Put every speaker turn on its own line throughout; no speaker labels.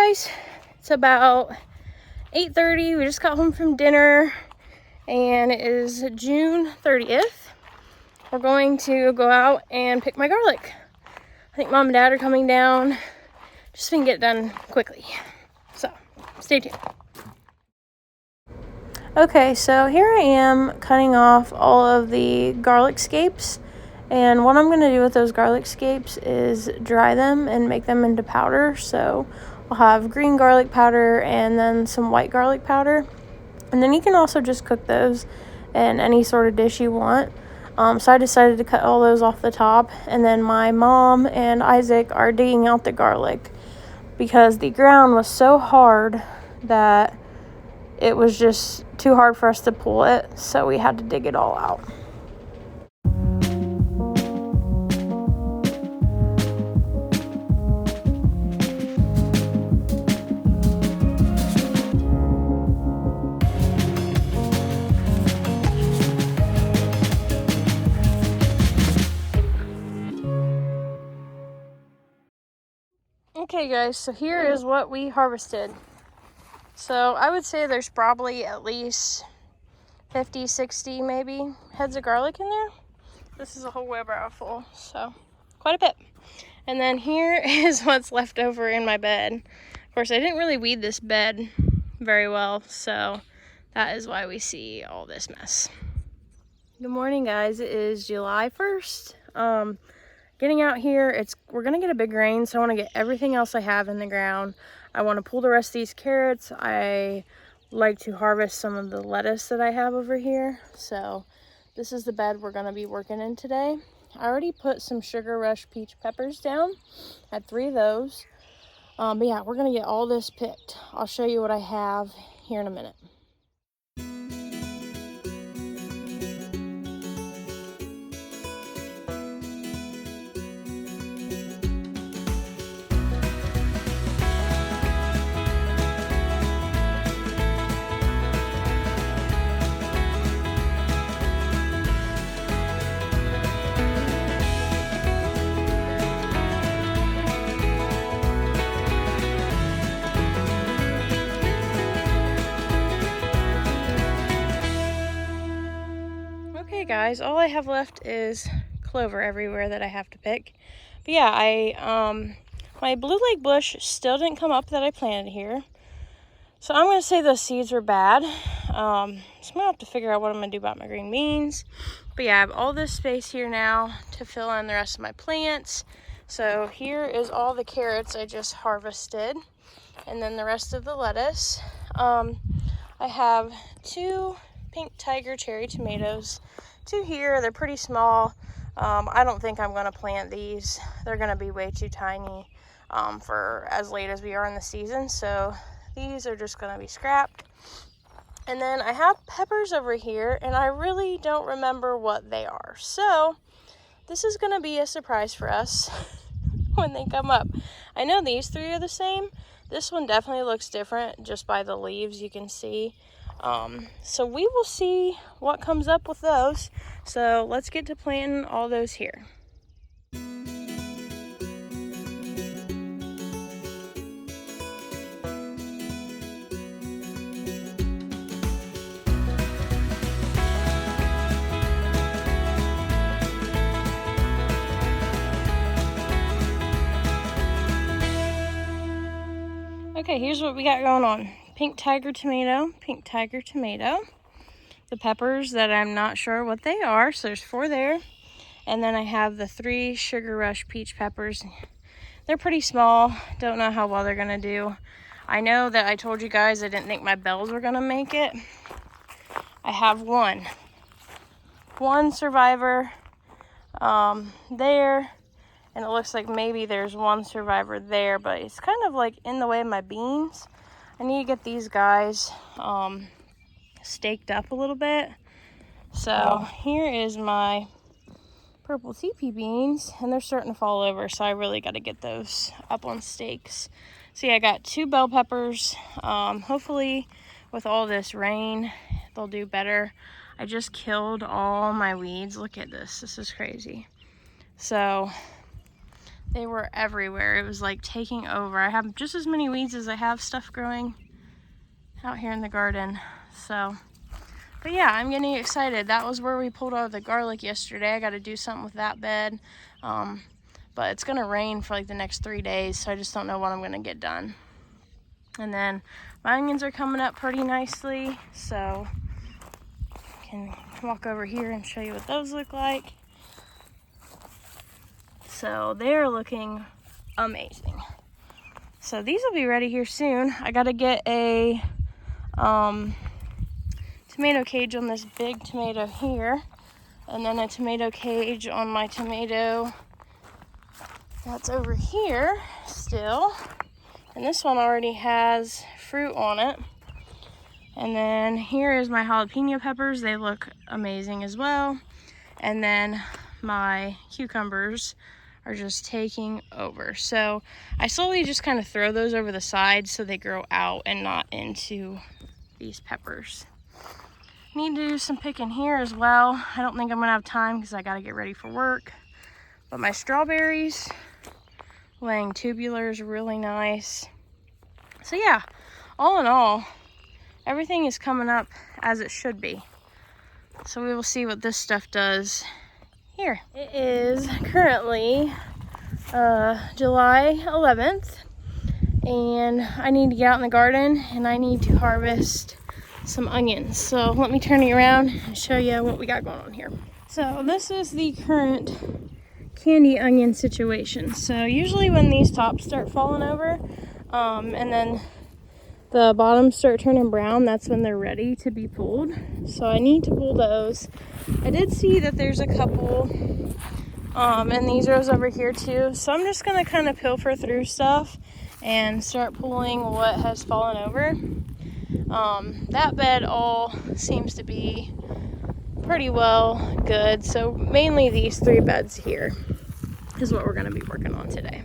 guys, it's about 8:30. We just got home from dinner and it is June 30th. We're going to go out and pick my garlic. I think mom and dad are coming down. Just gonna get it done quickly. So stay tuned. Okay, so here I am cutting off all of the garlic scapes. And what I'm going to do with those garlic scapes is dry them and make them into powder. So I'll have green garlic powder and then some white garlic powder. And then you can also just cook those in any sort of dish you want. So I decided to cut all those off the top. And then my mom and Isaac are digging out the garlic because the ground was so hard that it was just too hard for us to pull it. So we had to dig it all out. Okay guys, so here is what we harvested. So I would say there's probably at least 50, 60 maybe heads of garlic in there. This is a whole wheelbarrow full, so quite a bit. And then here is what's left over in my bed. Of course, I didn't really weed this bed very well, so that is why we see all this mess. Good morning guys, it is July 1st. Getting out here, we're gonna get a big rain, so I want to get everything else I have in the ground. I want to pull the rest of these carrots. I like to harvest some of the lettuce that I have over here. So this is the bed we're gonna be working in today. I already put some Sugar Rush peach peppers down. I had 3 of those. But yeah, we're gonna get all this picked. I'll show you what I have here in a minute. Okay guys, all I have left is clover everywhere that I have to pick. But yeah, my blue leg bush still didn't come up that I planted here. So I'm going to say those seeds were bad. So I'm going to have to figure out what I'm going to do about my green beans. But yeah, I have all this space here now to fill in the rest of my plants. So here is all the carrots I just harvested. And then the rest of the lettuce. I have 2 pink tiger cherry tomatoes. 2 here, they're pretty small. I don't think I'm gonna plant these. They're gonna be way too tiny for as late as we are in the season. So these are just gonna be scrapped. And then I have peppers over here and I really don't remember what they are. So this is gonna be a surprise for us when they come up. I know these 3 are the same. This one definitely looks different just by the leaves you can see. So we will see what comes up with those. So let's get to planting all those here. Okay, here's what we got going on. Pink tiger tomato, pink tiger tomato. The peppers that I'm not sure what they are, so there's 4 there. And then I have the 3 Sugar Rush peach peppers. They're pretty small, don't know how well they're gonna do. I know that I told you guys I didn't think my bells were gonna make it. I have one survivor there. And it looks like maybe there's 1 survivor there, but it's kind of like in the way of my beans. I need to get these guys staked up a little bit. So here is my purple TP beans, and they're starting to fall over, so I really got to get those up on stakes. So yeah, I got 2 bell peppers. Hopefully with all this rain, they'll do better. I just killed all my weeds. Look at this. This is crazy. So They were everywhere. It was like taking over. I have just as many weeds as I have stuff growing out here in the garden. So, but yeah, I'm getting excited. That was where we pulled all the garlic yesterday. I got to do something with that bed. But it's gonna rain for like the next 3 days, so I just don't know what I'm gonna get done. And then my onions are coming up pretty nicely, so I can walk over here and show you what those look like. So they're looking amazing. So these will be ready here soon. I gotta get a tomato cage on this big tomato here, and then a tomato cage on my tomato that's over here still. And this one already has fruit on it. And then here is my jalapeno peppers. They look amazing as well. And then my cucumbers are just taking over. So I slowly just kind of throw those over the side so they grow out and not into these peppers. Need to do some picking here as well. I don't think I'm gonna have time because I gotta get ready for work. But my strawberries, laying tubulars, really nice. So yeah, all in all, everything is coming up as it should be. So we will see what this stuff does here. It is currently July 11th, and I need to get out in the garden and I need to harvest some onions. So let me turn you around and show you what we got going on here. So this is the current candy onion situation. So usually when these tops start falling over, and then the bottoms start turning brown, that's when they're ready to be pulled. So I need to pull those. I did see that there's a couple in these rows over here too. So I'm just gonna kind of pilfer through stuff and start pulling what has fallen over. That bed all seems to be pretty well good. So mainly these 3 beds here is what we're gonna be working on today.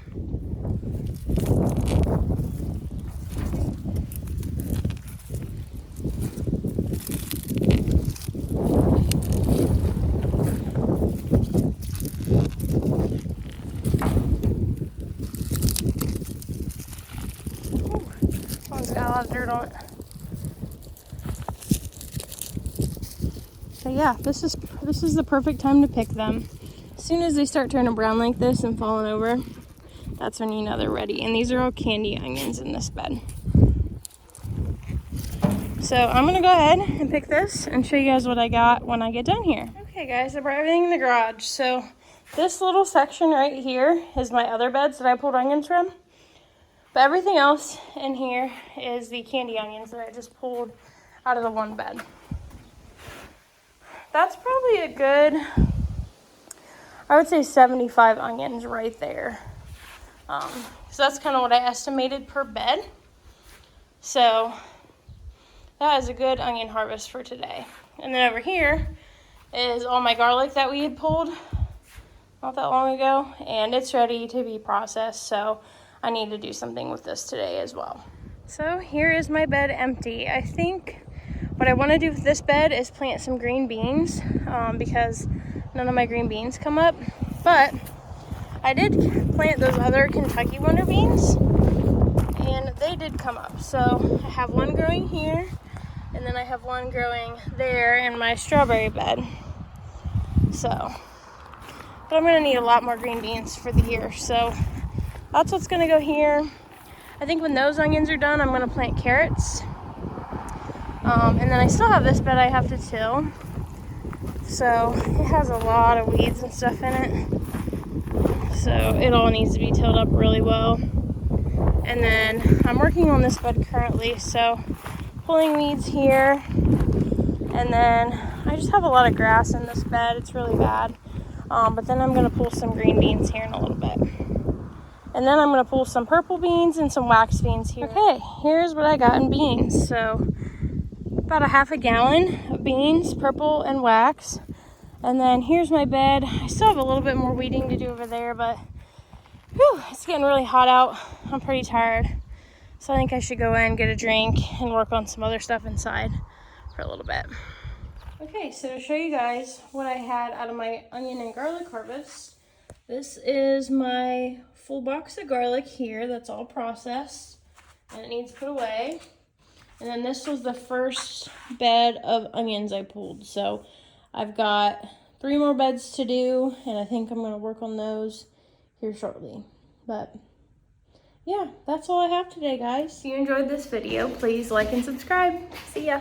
One's got a lot of dirt on it. So yeah, this is the perfect time to pick them. As soon as they start turning brown like this and falling over, that's when you know they're ready. And these are all candy onions in this bed. So I'm gonna go ahead and pick this and show you guys what I got when I get done here. Okay guys, I brought everything in the garage. So this little section right here is my other beds that I pulled onions from. But everything else in here is the candy onions that I just pulled out of the one bed. That's probably a good, I would say 75 onions right there. So that's kind of what I estimated per bed. So that is a good onion harvest for today. And then over here is all my garlic that we had pulled not that long ago, and it's ready to be processed. So I need to do something with this today as well. So here is my bed empty. I think what I want to do with this bed is plant some green beans because none of my green beans come up. But I did plant those other Kentucky Wonder beans and they did come up. So I have one growing here and then I have one growing there in my strawberry bed. So, but I'm going to need a lot more green beans for the year. So that's what's going to go here. I think when those onions are done, I'm going to plant carrots. And then I still have this bed I have to till. So it has a lot of weeds and stuff in it. So it all needs to be tilled up really well. And then I'm working on this bed currently. So pulling weeds here. And then I just have a lot of grass in this bed. It's really bad. But then I'm going to pull some green beans here in a little bit. And then I'm going to pull some purple beans and some wax beans here. Okay, here's what I got in beans. So about a half a gallon of beans, purple and wax. And then here's my bed. I still have a little bit more weeding to do over there, but whew, it's getting really hot out. I'm pretty tired. So I think I should go in, get a drink, and work on some other stuff inside for a little bit. Okay, so to show you guys what I had out of my onion and garlic harvest, this is my full box of garlic here that's all processed and it needs put away. And then this was the first bed of onions I pulled. So I've got 3 more beds to do, and I think I'm going to work on those here shortly. But yeah, that's all I have today, guys. If you enjoyed this video, please like and subscribe. See ya.